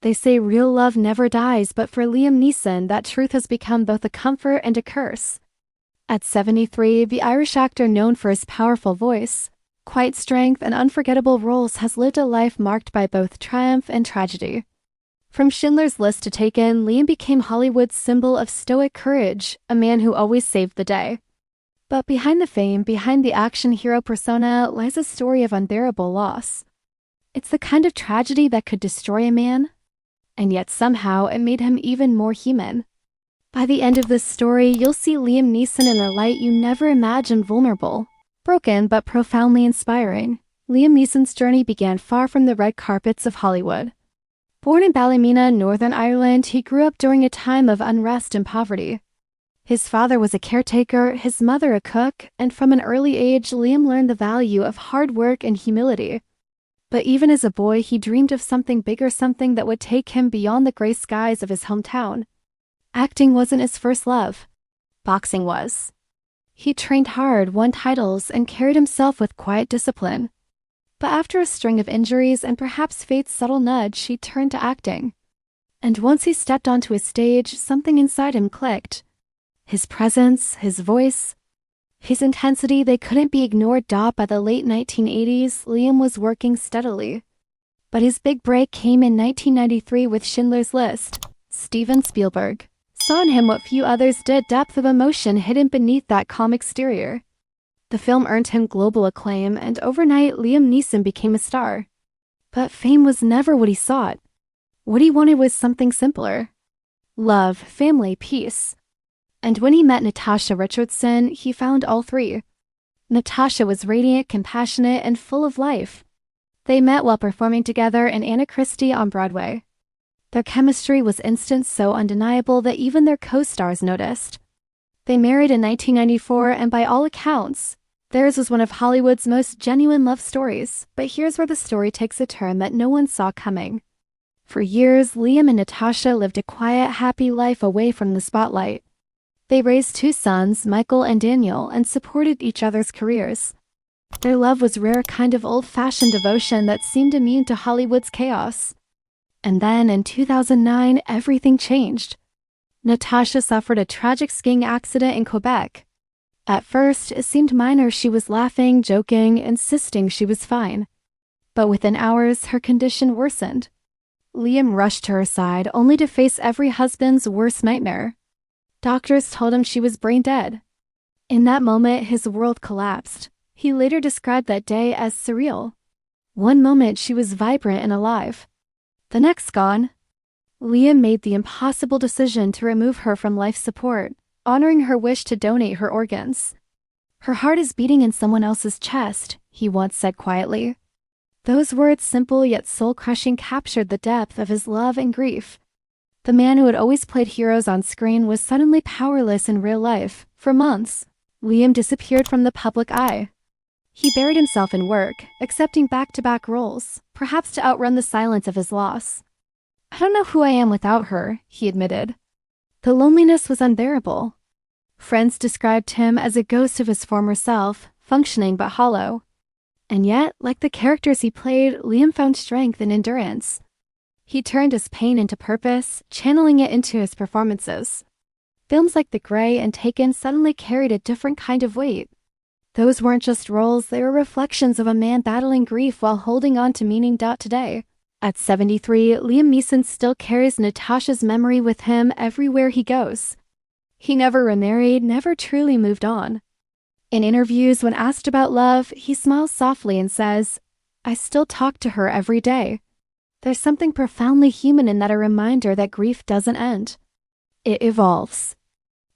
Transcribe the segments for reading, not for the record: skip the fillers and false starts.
They say real love never dies, but for Liam Neeson, that truth has become both a comfort and a curse. At 73, the Irish actor known for his powerful voice, quiet strength, and unforgettable roles has lived a life marked by both triumph and tragedy. From Schindler's List to Taken, Liam became Hollywood's symbol of stoic courage, a man who always saved the day. But behind the fame, behind the action hero persona, lies a story of unbearable loss. It's the kind of tragedy that could destroy a man, and yet somehow it made him even more human. By the end of this story, you'll see Liam Neeson in a light you never imagined. Vulnerable, broken, but profoundly inspiring. Liam Neeson's journey began far from the red carpets of Hollywood. Born in Ballymena, Northern Ireland, he grew up during a time of unrest and poverty. His father was a caretaker, his mother a cook, and from an early age, Liam learned the value of hard work and humility. But even as a boy, he dreamed of something bigger, something that would take him beyond the gray skies of his hometown. Acting wasn't his first love. Boxing was. He trained hard, won titles, and carried himself with quiet discipline. But after a string of injuries and perhaps fate's subtle nudge, he turned to acting. And once he stepped onto a stage, something inside him clicked. His presence, his voice, his intensity, they couldn't be ignored. By the late 1980s, Liam was working steadily. But his big break came in 1993 with Schindler's List. Steven Spielberg saw in him what few others did, depth of emotion hidden beneath that calm exterior. The film earned him global acclaim, and overnight Liam Neeson became a star. But fame was never what he sought. What he wanted was something simpler. Love, family, peace. And when he met Natasha Richardson, he found all three. Natasha was radiant, compassionate, and full of life. They met while performing together in Anna Christie on Broadway. Their chemistry was instant, so undeniable that even their co-stars noticed. They married in 1994, and by all accounts, theirs was one of Hollywood's most genuine love stories. But here's where the story takes a turn that no one saw coming. For years, Liam and Natasha lived a quiet, happy life away from the spotlight. They raised two sons, Michael and Daniel, and supported each other's careers. Their love was rare, kind of old-fashioned devotion that seemed immune to Hollywood's chaos. And then, in 2009, everything changed. Natasha suffered a tragic skiing accident in Quebec. At first, it seemed minor. She was laughing, joking, insisting she was fine. But within hours, her condition worsened. Liam rushed to her side, only to face every husband's worst nightmare. Doctors told him she was brain dead. In that moment, his world collapsed. He later described that day as surreal. One moment, she was vibrant and alive. The next, gone. Liam made the impossible decision to remove her from life support, honoring her wish to donate her organs. "Her heart is beating in someone else's chest," he once said quietly. Those words, simple yet soul-crushing, captured the depth of his love and grief. The man who had always played heroes on screen was suddenly powerless in real life. For months, Liam disappeared from the public eye. He buried himself in work, accepting back-to-back roles, perhaps to outrun the silence of his loss. "I don't know who I am without her," he admitted. The loneliness was unbearable. Friends described him as a ghost of his former self, functioning but hollow. And yet, like the characters he played, Liam found strength and endurance. He turned his pain into purpose, channeling it into his performances. Films like The Grey and Taken suddenly carried a different kind of weight. Those weren't just roles, they were reflections of a man battling grief while holding on to meaning. Today, at 73, Liam Neeson still carries Natasha's memory with him everywhere he goes. He never remarried, never truly moved on. In interviews, when asked about love, he smiles softly and says, "I still talk to her every day." There's something profoundly human in that, a reminder that grief doesn't end. It evolves.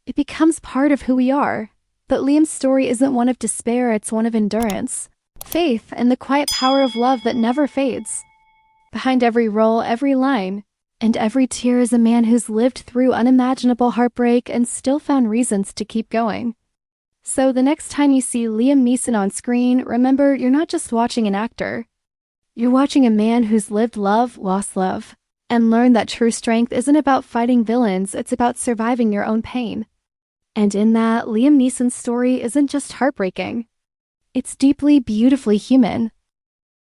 It becomes part of who we are. But Liam's story isn't one of despair, it's one of endurance, faith, and the quiet power of love that never fades. Behind every role, every line, and every tear is a man who's lived through unimaginable heartbreak and still found reasons to keep going. So the next time you see Liam Neeson on screen, remember, you're not just watching an actor. You're watching a man who's lived love, lost love, and learned that true strength isn't about fighting villains, it's about surviving your own pain. And in that, Liam Neeson's story isn't just heartbreaking. It's deeply, beautifully human.